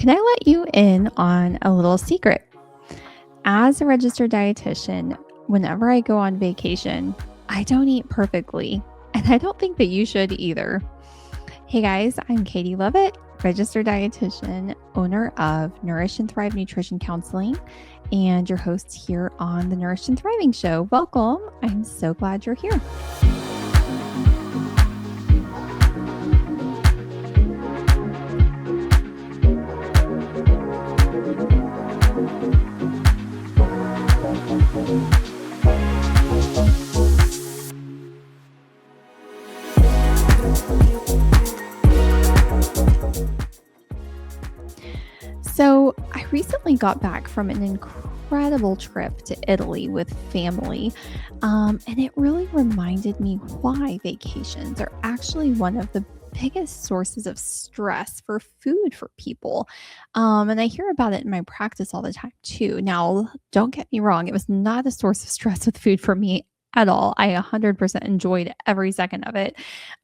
Can I let you in on a little secret? As a registered dietitian, whenever I go on vacation, I don't eat perfectly, and I don't think that you should either. Hey guys, I'm Katie Lovett, registered dietitian, owner of Nourished and Thrive Nutrition Counseling, and your host here on the Nourished and Thriving Show. Welcome. I'm so glad you're here. So I recently got back from an incredible trip to Italy with family, and it really reminded me why vacations are actually one of the biggest sources of stress for food for people. And I hear about it in my practice all the time too. Now, don't get me wrong, it was not a source of stress with food for me at all. I 100% enjoyed every second of it.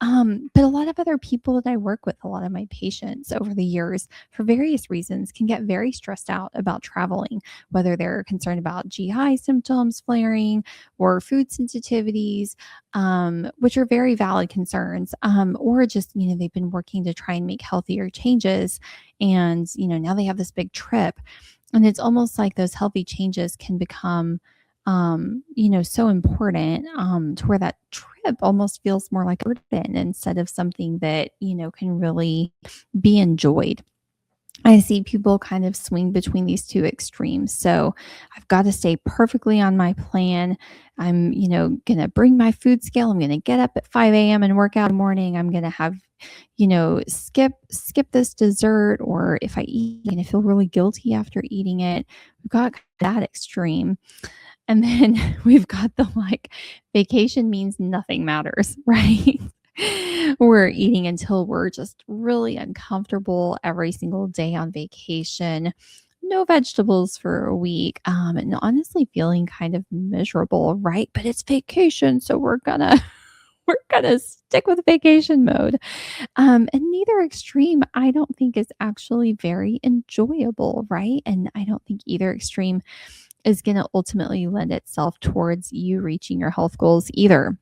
But a lot of other people that I work with, a lot of my patients over the years, for various reasons, can get very stressed out about traveling, whether they're concerned about GI symptoms flaring or food sensitivities, which are very valid concerns, or just, they've been working to try and make healthier changes. And, now they have this big trip. And it's almost like those healthy changes can become so important, to where that trip almost feels more like a burden instead of something that, can really be enjoyed. I see people kind of swing between these two extremes. So I've got to stay perfectly on my plan. I'm, going to bring my food scale. I'm going to get up at 5 a.m. and work out in the morning. I'm going to have, skip this dessert. Or if I eat and I feel really guilty after eating it, we've got that extreme. And then we've got the vacation means nothing matters, right? We're eating until we're just really uncomfortable every single day on vacation. No vegetables for a week. And honestly feeling kind of miserable, right? But it's vacation, so we're gonna stick with vacation mode. And neither extreme I don't think is actually very enjoyable, right? And I don't think either extreme is going to ultimately lend itself towards you reaching your health goals either.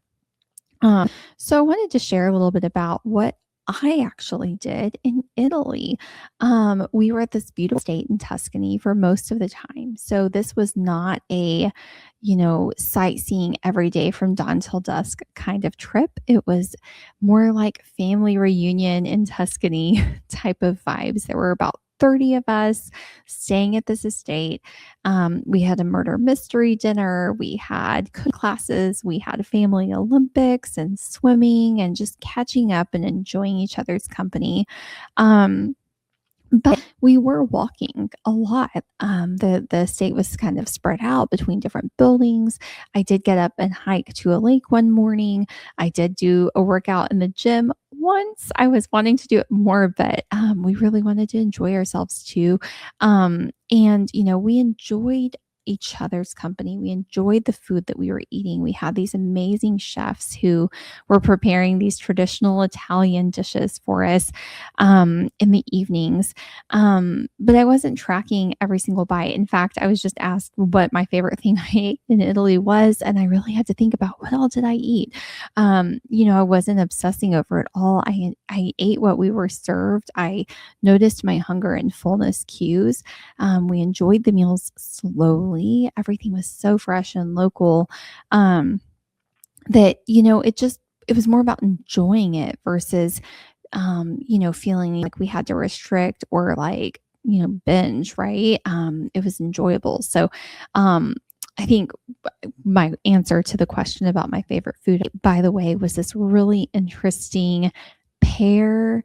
So I wanted to share a little bit about what I actually did in Italy. We were at this beautiful state in Tuscany for most of the time. So this was not a, sightseeing every day from dawn till dusk kind of trip. It was more like family reunion in Tuscany type of vibes. There were about 30 of us staying at this estate. We had a murder mystery dinner. We had cooking classes. We had a family Olympics and swimming and just catching up and enjoying each other's company. But we were walking a lot. The estate was kind of spread out between different buildings. I did get up and hike to a lake one morning. I did do a workout in the gym once. I was wanting to do it more, but we really wanted to enjoy ourselves too. And we enjoyed each other's company. We enjoyed the food that we were eating. We had these amazing chefs who were preparing these traditional Italian dishes for us in the evenings. But I wasn't tracking every single bite. In fact, I was just asked what my favorite thing I ate in Italy was, and I really had to think about what all did I eat. I wasn't obsessing over it all. I ate what we were served. I noticed my hunger and fullness cues. We enjoyed the meals slowly. Everything was so fresh and local, that, it was more about enjoying it versus, feeling like we had to restrict or binge, right? It was enjoyable. So, I think my answer to the question about my favorite food, by the way, was this really interesting pear,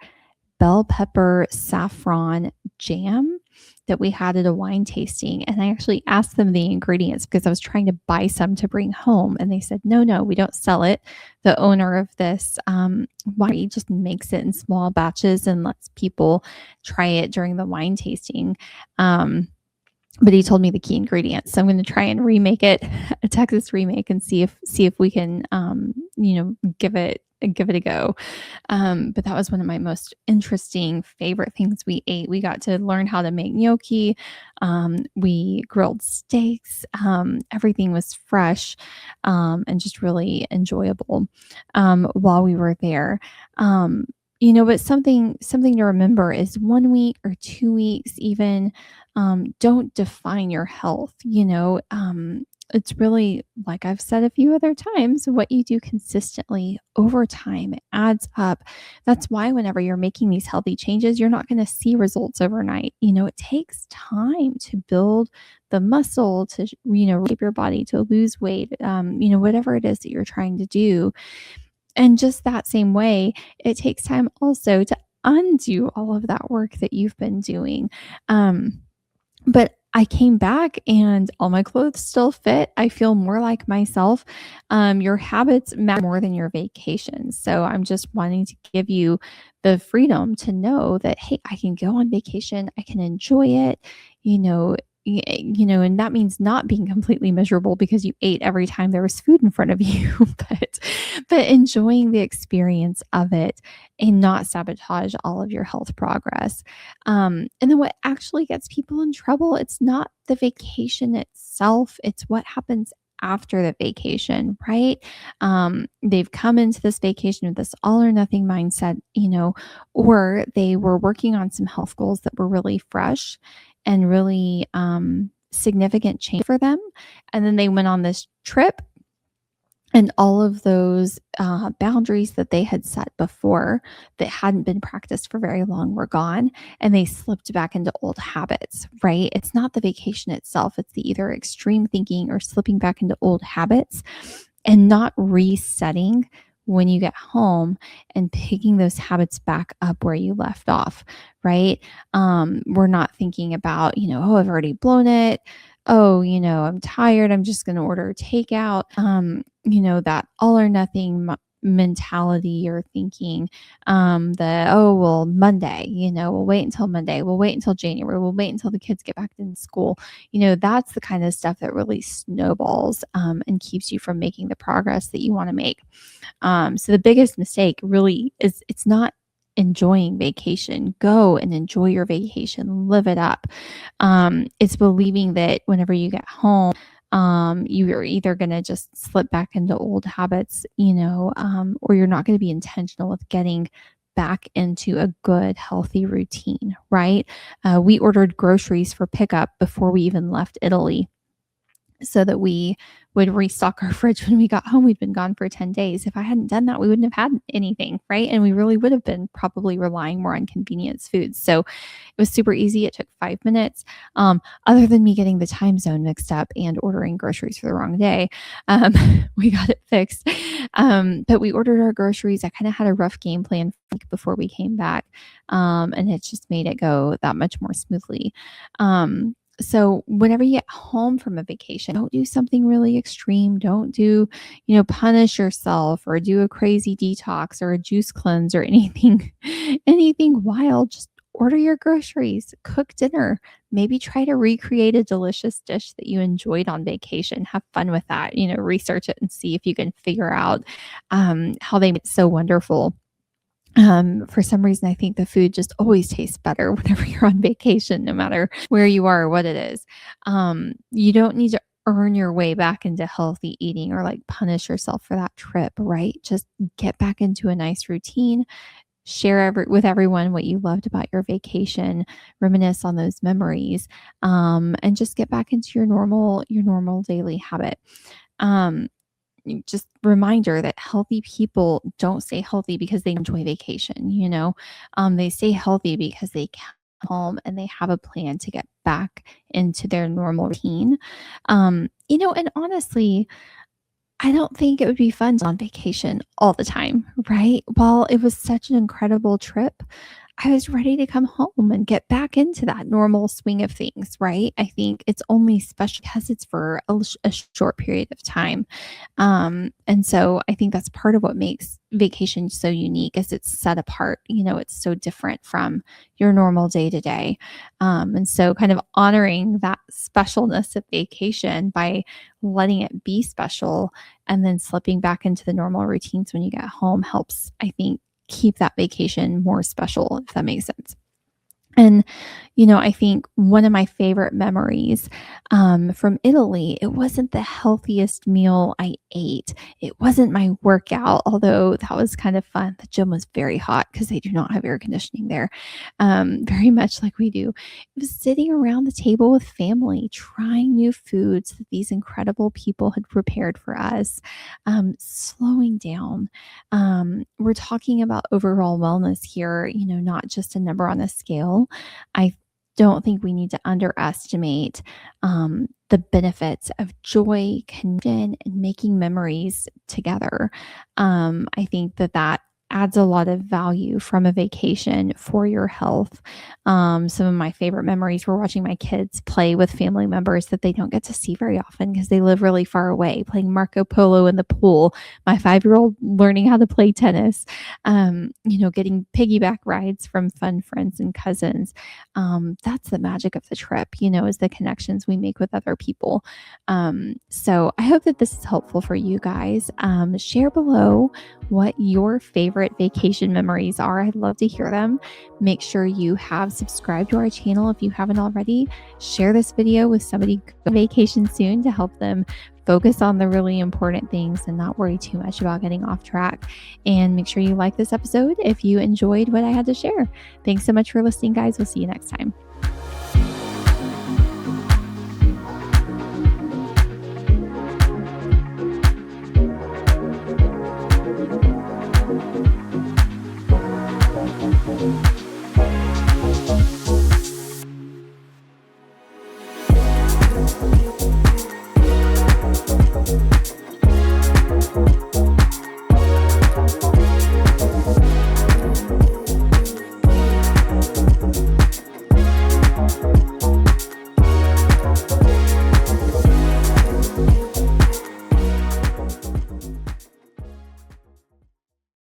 bell pepper, saffron jam that we had at a wine tasting. And I actually asked them the ingredients because I was trying to buy some to bring home. And they said, no, we don't sell it. The owner of this winery just makes it in small batches and lets people try it during the wine tasting. But he told me the key ingredients. So I'm going to try and remake it, a Texas remake, and see if we can, give it give it a go. But that was one of my most interesting favorite things we ate. We got to learn how to make gnocchi. We grilled steaks. Everything was fresh, and just really enjoyable, while we were there. Um, but something to remember is 1 week or 2 weeks even, don't define your health. It's really, like I've said a few other times, what you do consistently over time adds up. That's why whenever you're making these healthy changes, you're not going to see results overnight. It takes time to build the muscle, to, shape your body, to lose weight, whatever it is that you're trying to do. And just that same way, it takes time also to undo all of that work that you've been doing. But I came back and all my clothes still fit. I feel more like myself. Your habits matter more than your vacations. So I'm just wanting to give you the freedom to know that, hey, I can go on vacation. I can enjoy it, you know, and that means not being completely miserable because you ate every time there was food in front of you, but enjoying the experience of it and not sabotage all of your health progress. And then what actually gets people in trouble, it's not the vacation itself, it's what happens after the vacation, right? They've come into this vacation with this all or nothing mindset, or they were working on some health goals that were really fresh and really significant change for them. And then they went on this trip, and all of those boundaries that they had set before that hadn't been practiced for very long were gone, and they slipped back into old habits, right? It's not the vacation itself. It's the either extreme thinking or slipping back into old habits and not resetting when you get home and picking those habits back up where you left off, right? We're not thinking about, oh, I've already blown it. Oh, I'm tired. I'm just going to order takeout. That all or nothing mentality or thinking, oh, well, Monday, we'll wait until Monday. We'll wait until January. We'll wait until the kids get back in school. That's the kind of stuff that really snowballs, and keeps you from making the progress that you want to make. So the biggest mistake really is it's not enjoying vacation. Go and enjoy your vacation, live it up. It's believing that whenever you get home, you are either going to just slip back into old habits, or you're not going to be intentional with getting back into a good, healthy routine, right? We ordered groceries for pickup before we even left Italy, so that we would restock our fridge when we got home. We'd been gone for 10 days. If I hadn't done that, we wouldn't have had anything, right? And we really would have been probably relying more on convenience foods. So it was super easy. It took 5 minutes, other than me getting the time zone mixed up and ordering groceries for the wrong day. We got it fixed. But we ordered our groceries. I kind of had a rough game plan before we came back, and it just made it go that much more smoothly. So whenever you get home from a vacation, don't do something really extreme. Don't do, punish yourself or do a crazy detox or a juice cleanse or anything, anything wild. Just order your groceries, cook dinner, maybe try to recreate a delicious dish that you enjoyed on vacation. Have fun with that. Research it and see if you can figure out how they made it so wonderful. For some reason, I think the food just always tastes better whenever you're on vacation, no matter where you are or what it is. You don't need to earn your way back into healthy eating or like punish yourself for that trip, right? Just get back into a nice routine, share with everyone what you loved about your vacation, reminisce on those memories, and just get back into your normal daily habit. Just reminder that healthy people don't stay healthy because they enjoy vacation. They stay healthy because they come home and they have a plan to get back into their normal routine. And honestly, I don't think it would be fun on vacation all the time, right? While it was such an incredible trip, I was ready to come home and get back into that normal swing of things, right? I think it's only special because it's for a short period of time. And so I think that's part of what makes vacation so unique is it's set apart. It's so different from your normal day to day. And so kind of honoring that specialness of vacation by letting it be special and then slipping back into the normal routines when you get home helps, I think, keep that vacation more special, if that makes sense. And, I think one of my favorite memories from Italy, it wasn't the healthiest meal I ate. It wasn't my workout, although that was kind of fun. The gym was very hot because they do not have air conditioning there, very much like we do. It was sitting around the table with family, trying new foods that these incredible people had prepared for us, slowing down. We're talking about overall wellness here, not just a number on a scale. I don't think we need to underestimate the benefits of joy, connection, and making memories together. I think that adds a lot of value from a vacation for your health. Some of my favorite memories were watching my kids play with family members that they don't get to see very often because they live really far away, playing Marco Polo in the pool. My 5-year-old learning how to play tennis, getting piggyback rides from fun friends and cousins. That's the magic of the trip, is the connections we make with other people. So I hope that this is helpful for you guys. Share below what your favorite vacation memories are. I'd love to hear them. Make sure you have subscribed to our channel if you haven't already. Share this video with somebody going on vacation soon to help them focus on the really important things and not worry too much about getting off track. And make sure you like this episode if you enjoyed what I had to share. Thanks so much for listening, guys. We'll see you next time.